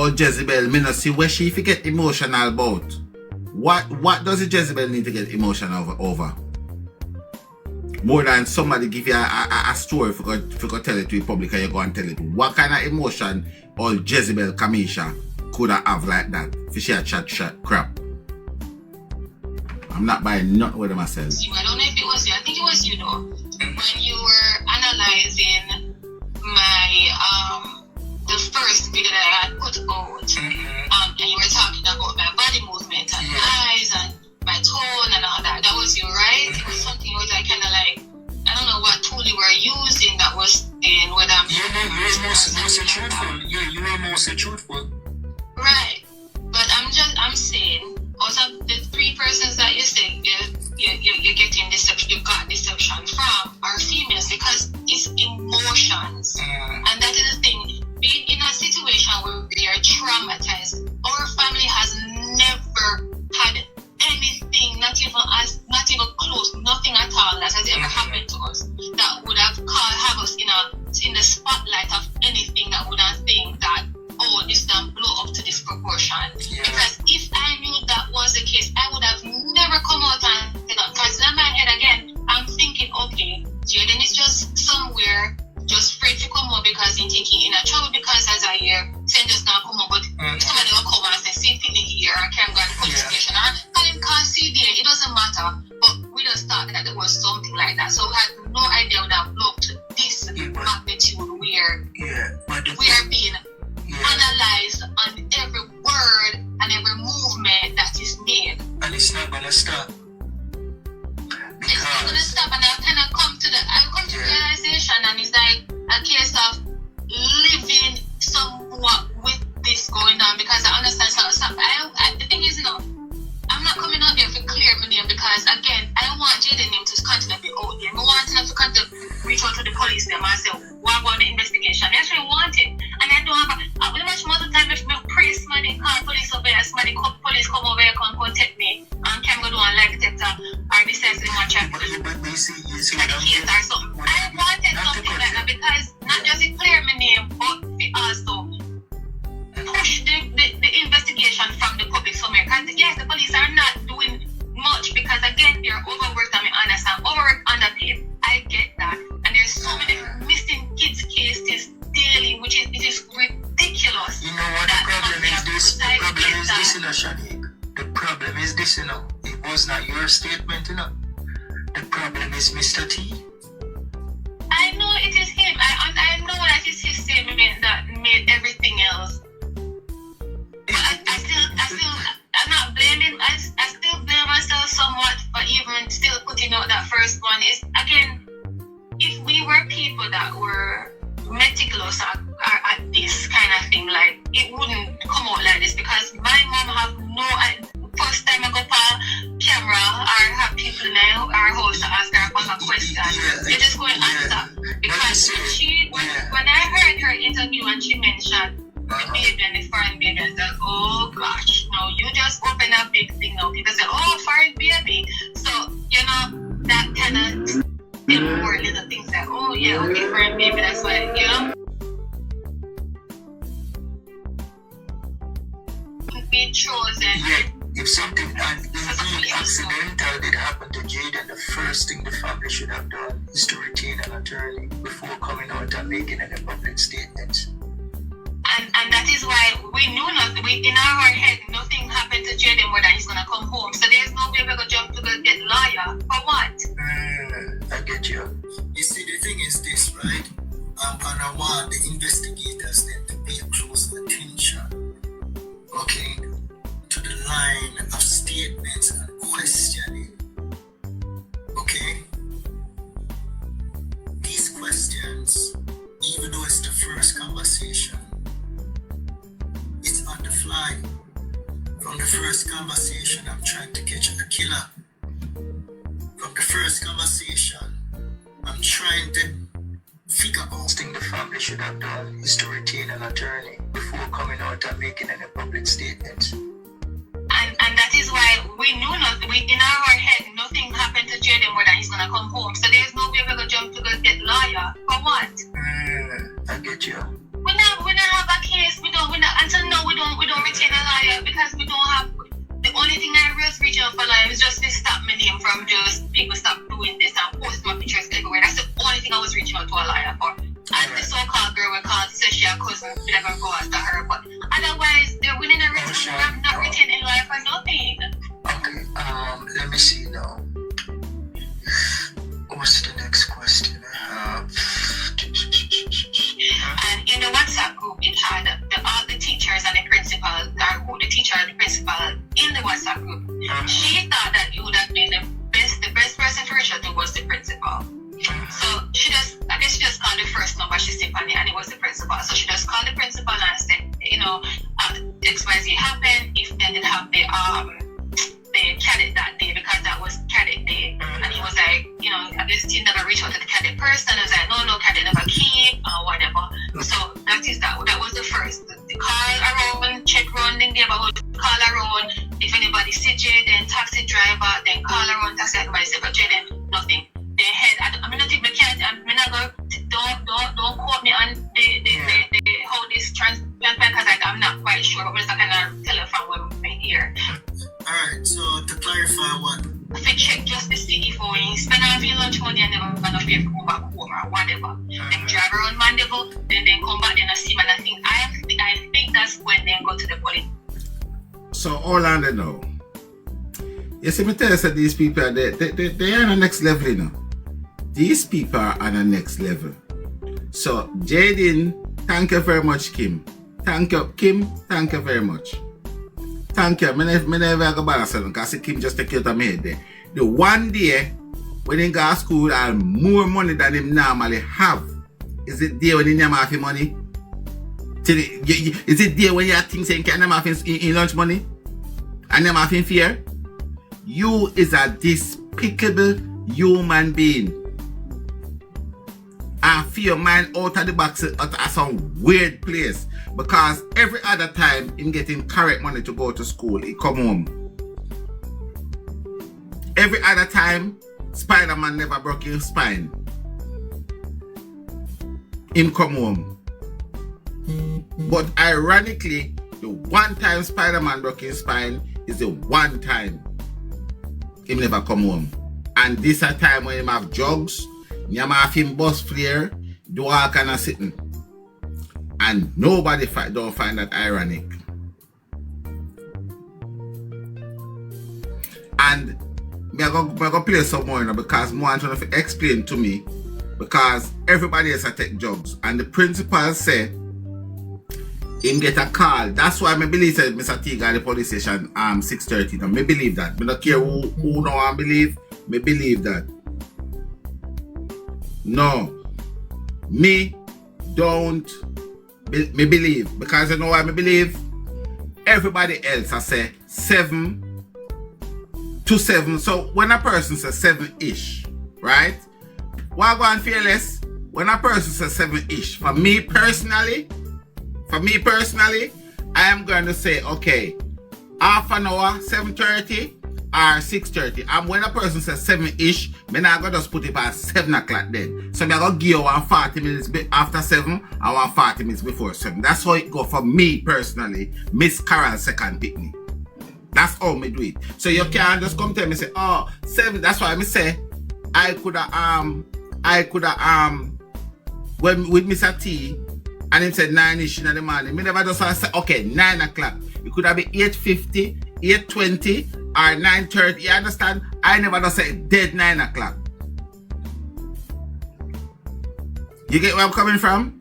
about Jezebel, me not see where she get emotional about. What does the Jezebel need to get emotional over? More than somebody give you a story if you go tell it to the public and you go and tell it. What kind of emotion all Jezebel Kamisha could have like that? If she a chat crap. I'm not buying nothing with myself. I don't know if it was you. I think it was you though. When you were analyzing my the first video that I had put out, and you were talking about my body movement and my eyes and my tone and all that. That was you, right? It was something you was like kind of like, I don't know what tool you were using that was saying whether I'm you were mostly truthful. You were mostly truthful. Right. But I'm saying also the three persons that you say you're getting deception, you got deception from are females because it's emotions. And that is the thing. Being in a situation where we are traumatized, our family has never had anything, not even close, nothing at all that has ever happened to us that would have us in the spotlight of anything that would have think that, oh, this can blow up to this proportion. Because if I knew that was the case, I would have never come out and say that. Because in my head again, I'm thinking, okay, Jayden is just somewhere, just afraid to come out because he's thinking in a trouble because as I hear, saying just not come out, but somebody will come and say, see in here, I can't go to the police station, or call him see there, it doesn't matter. But we just thought that there was something like that. So we had no idea that blow up to this magnitude where we are being analyzed on every word and every movement that is made. And it's not gonna stop. It's not gonna stop, and I kind of come to realization, and it's like a case of living somewhat with this going on because I understand something. The thing is, I'm not coming out there to clear my name because again, I don't want Jayden name to continue to be out there. I want him to continue to reach out to the police them and say, what about the investigation? That's what I want it. And I don't have I will much more the time if my priest money call police over here, somebody police come over here, come take me and can go do a lie detector or decide they want to check the case or something. I wanted something like that because not just to clear my name, but also push the investigation from the public somewhere. Because yes, the police are not doing much because again they're overworked, I mean honest, and overworked underpaid. I get that. And there's so many missing kids cases daily, which is ridiculous. You know what the problem is this? The problem is this, Shanique. The problem is this, It was not your statement, The problem is Mr. T. I know it is him. I know that it's his statement that made everything else. But I'm not blaming. I still blame myself somewhat for even still putting out that first one. Is again, if we were people that were meticulous at this kind of thing, like it wouldn't come out like this because my mom have no. First time I go for camera or have people in our house to ask her a question, they just go and answer because when I heard her interview and she mentioned the baby and the foreign baby, I said, oh gosh, no, you just open a big thing now. People say, oh, foreign baby. So, that kind of more little things like, oh yeah, okay, foreign baby, that's why, be chosen. If something accidental did happen to Jayden, the first thing the family should have done is to retain an attorney before coming out and making any public statements. And that is why we knew nothing. In our head, nothing happened to Jayden more than he's going to come home. So there's no way we're going to jump to go get lawyer. For what? I get you. You see, the thing is this, right? And I want the investigators then to pay close attention, okay, to the line of statements and questioning. Okay? These questions, even though it's the first conversation, it's on the fly. From the first conversation, I'm trying to catch a killer. From the first conversation, I'm trying to figure out. The thing the family should have done is to retain an attorney before coming out and making any public statements. And that is why we knew nothing. In our head, nothing happened to Jayden more than he's going to come home. So there's no way we're going to jump to go get lawyer. For what? I get you. We don't have a case. Until now, we don't reaching out for life. It's just to stop my name from just people stop doing this and posting my pictures everywhere. That's the only thing I was reaching out to a liar for. And the so-called girl will call to say she a cousin, we never go after her. But otherwise, they're winning a race. I'm not retaining life or nothing. Okay, let me see now. What's the next question I have? And in the WhatsApp group, it had all the teachers and the principal, or who the teacher and the principal in the WhatsApp group. She thought that you would have been the best person for reach out to was the principal. So I guess she just called the first number she stick on it, and it was the principal. So she just called the principal and said, XYZ happened. If they didn't have the cadet that day, because that was cadet day, and he was like, I guess he never reached out to the cadet person. I was like, no, cadet never came or whatever. So that was the first. The call around, check around the neighborhood, call around. If anybody see Jayden, taxi driver, then call around taxi advisor, say, but Jayden, nothing. They head. I mean, nothing. Don't quote me on the how this transplant, because I'm not quite sure. But we're just kind of tell it from what we hear. Alright, so to clarify what? If you check just the city for you, spend all your lunch money and never gonna pay for come back home or whatever. Them drive around Mandeville, then they come back, then I see man. I think that's when they go to the police. So all I know. You see me tell you that these people are they are on the next level, These people are on the next level. So Jayden, thank you very much, Kim. Thank you, Kim. Thank you very much. Thank you. I never go back to because Kim just take you to me there. The one day when he go to school and more money than him normally have, is it there when he never have money? Is it there when you think saying can never have in lunch money? And never have fear? You is a despicable human being. And fear mind out of the box at some weird place. Because every other time him getting correct money to go to school, he come home. Every other time, Spider-Man never broke his spine. Him come home. But ironically, the one time Spider-Man broke his spine is the one time him never come home. And this a time when him have drugs, him have him bus flare, do all kind of sitting. And nobody don't find that ironic. And I'm going to play some more because more trying to explain to me, because everybody else take drugs. And the principal said him get a call. That's why I believe that Mr. T got the police station 6:30. Now, I believe that. I don't care who know I believe. I believe that. No. Me don't me believe. Because you know why I believe? Everybody else I say 7 to 7. So when a person says 7-ish, right? Why go on fearless? When a person says 7-ish, for me personally, I am going to say, okay, half an hour, 7:30 or 6:30. And when a person says 7-ish, I'm not going to just put it at 7 o'clock then. So I'm going to give you 40 minutes after 7 and 40 minutes before 7. That's how it go for me personally. Miss Carol second pick me. That's how me do it. So you can't just come tell me say, oh, 7. That's why I say I could have when with Mr. T and him said 9-ish in the morning. Me never just say, okay, 9 o'clock. It could have been 8:50, 8:20, or 9:30. You understand? I never just say dead 9 o'clock. You get where I'm coming from?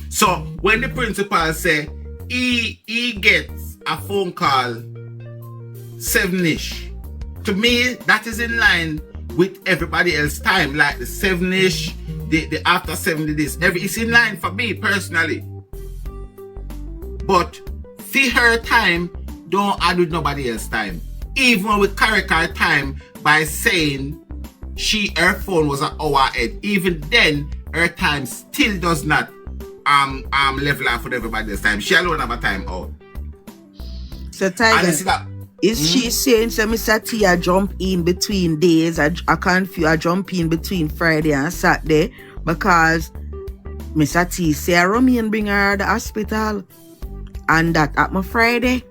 So when the principal say he gets a phone call 7-ish, to me that is in line with everybody else's time, like the 7-ish, the after 7 this, it's in line for me personally. But for her time, don't add with nobody else's time. Even when we correct her time by saying her phone was an hour ahead, even then her time still does not level up with everybody else's time. She alone have a time out. So Tiger, is she saying so Mr. T I jump in between days? I confuse, I jump in between Friday and Saturday because Mr. T say I run me and bring her to the hospital. and that at my Friday.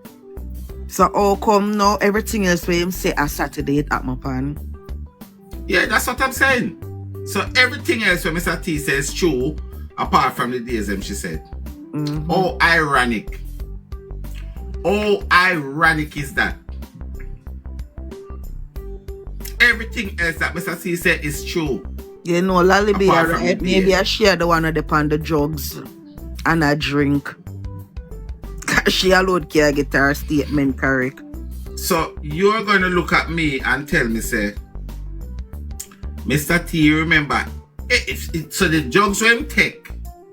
So how come now everything else where him say a Saturday it at my pan? Yeah, that's what I'm saying. So everything else when Mr. T says true, apart from the days she said. Mm-hmm. Oh, ironic. Oh, ironic is that. Everything else that Mr. T said is true. You know, Lullaby, right? Maybe days. I share the one of the pan the drugs and a drink. She alone can get her statement correct. So you're gonna look at me and tell me, say, Mr. T, remember, so the drugs when him take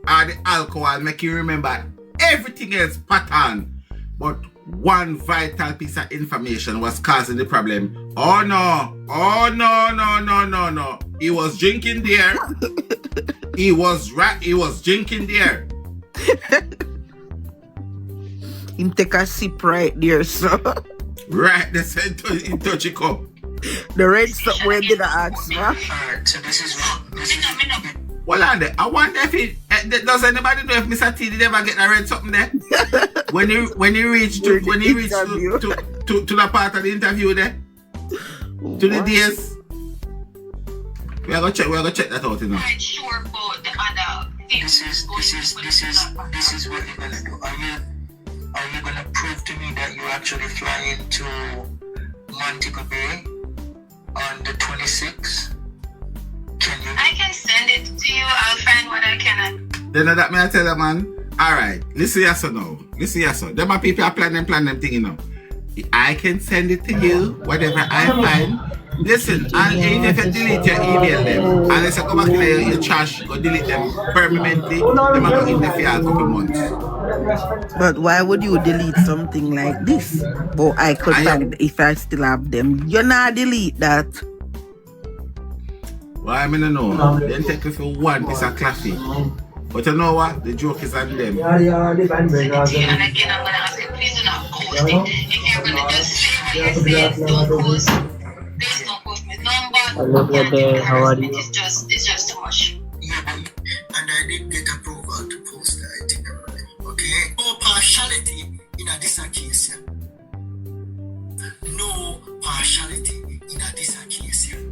or the alcohol make you remember everything else pattern, but one vital piece of information was causing the problem. Oh no, no. He was drinking there. He was drinking there. Him take a sip right there, so. Right, they said in touch a cup. The red stuff where did I ask, huh? Alright, so this is Well, I wonder if does anybody know if Mr. T did ever get the red something there? when he reached to the part of the interview there? To the DS? We are gonna check that out, you know. I'm not sure about the other things. This is what you're gonna do. Are you gonna prove to me that you're actually flying to Montego Bay on the 26th? Can you? I can send it to you. I'll find what I can. Then that may I tell them, man. Alright, listen yes or no. Listen yes or. Them my people are plan them thing, you know. I can send it to you, whatever I find. Listen, and even if you delete your email them, unless you go back to your trash, go delete them permanently, they might go in there for a couple months. But why would you delete something like this? But I could find if I still have them. You not delete that. Well, I mean, no. Then take it for one piece of coffee. But you know what? The joke is on them. And again, I'm going to ask you, please do not post it. If you're going to just say what you're saying, don't post. Please don't post my number. How are you? It's just too much. Yeah, and I did get approval to post the itinerary. Okay? No partiality in this case here. No partiality in this case here.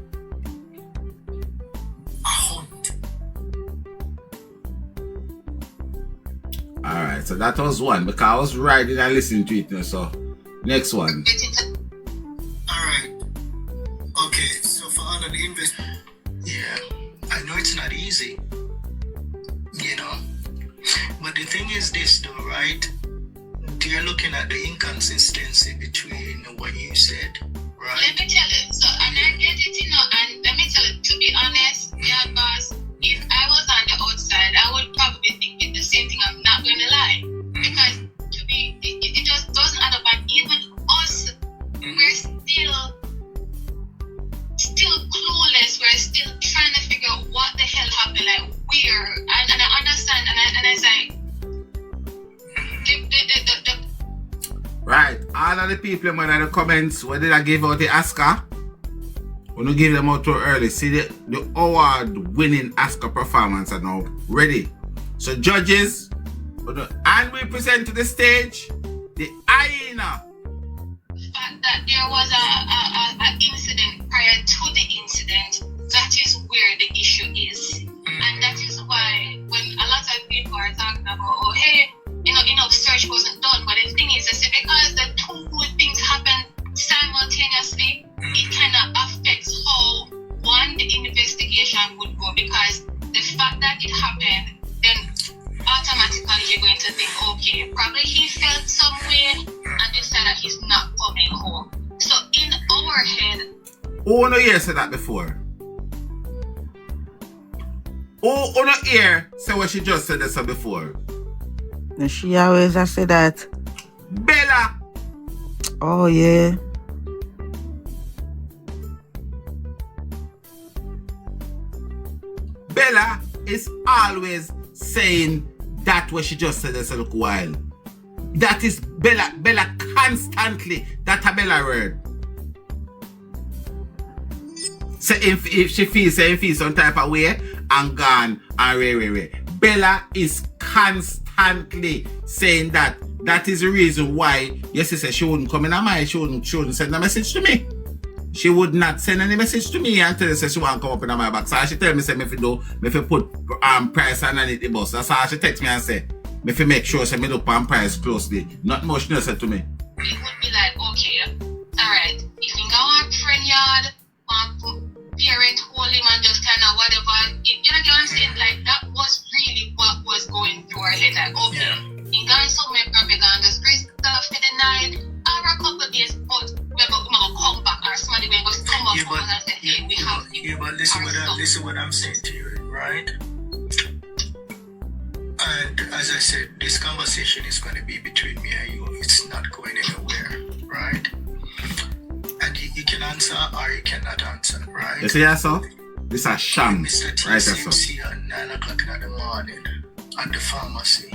A hunt. Alright, so that was one because I was riding and listening to it now. So next one. Alright. Okay, so for all of the investment. Yeah, I know it's not easy. You know. But the thing is this though, right? You're looking at the inconsistency between what you said, right? Let me tell you, so and I get it, you know, and let me tell you, to be honest, yeah, boss, if I was on the outside, I would probably think the same thing. I'm not going to lie. Because it just doesn't add up. And even us, we're still clueless. We're still trying to figure out what the hell happened, like where. And I understand, and I say, Right, all of the people in the comments, where did I give out the Oscar? When you give them out too early, see the award-winning Oscar performance are now ready. So judges, and we present to the stage the hyena. The fact that there was a incident prior to the incident, that is where the issue is. And that is why when a lot of people are talking about, oh hey, enough search wasn't done. But the thing is, because the two good things happen simultaneously, it kind of affects how the investigation would go. Because the fact that it happened, then automatically you're going to think, okay, probably he felt some way and decided that he's not coming home. So in our head, who no hear said that before? Who no hear say what she just said this before? And she always has said that. Bella! Oh yeah. Bella is always saying that what she just said this a little while. That is Bella constantly, that a Bella word. So if she feels some type of way and gone and Bella is constantly saying that that is the reason why your sister, she wouldn't come in on my, she wouldn't send a message to me. She would not send any message to me until she want to come up in my back. So she tell me, say, if you put price underneath the bus. That's how she text me and say, if you make sure, say, me look on price closely. Not much, no, said to me. It would be like, okay, alright, if you go on friend yard, parent hold him and just kind of whatever, you know what I'm saying? Like, that was really what was going through her head. Like, okay, you guys so me probably gonna just bring stuff for the night, or a couple of days, but we're gonna come back, or somebody will just come up and say, hey, we have to. Yeah, but listen what I'm saying to you, right? And as I said, this conversation is going to be between me and you. It's not going anywhere, right? And you can answer or you cannot answer, right? You see that, sir? This is a sham. Mr. T Right, seems here at 9 o'clock in the morning at the pharmacy.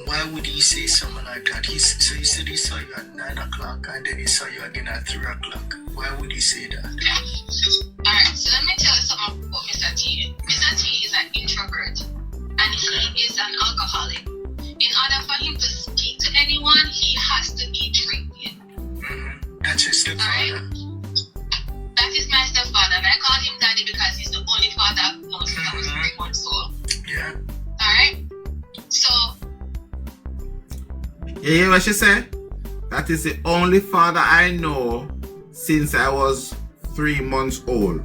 Why would he say something like that? So he said he saw you at 9 o'clock and then he saw you again at 3 o'clock. Why would he say that? Alright, so let me tell you something about Mr. T. Mr. T is an introvert and he is an alcoholic. In order for him to speak to anyone, he has to be drinking. That's his stepfather. Alright? That is my stepfather, and I call him daddy because he's the only father I've known since I was 3 months old. Yeah. Alright? So, You hear what she said? That is the only father I know since I was 3 months old.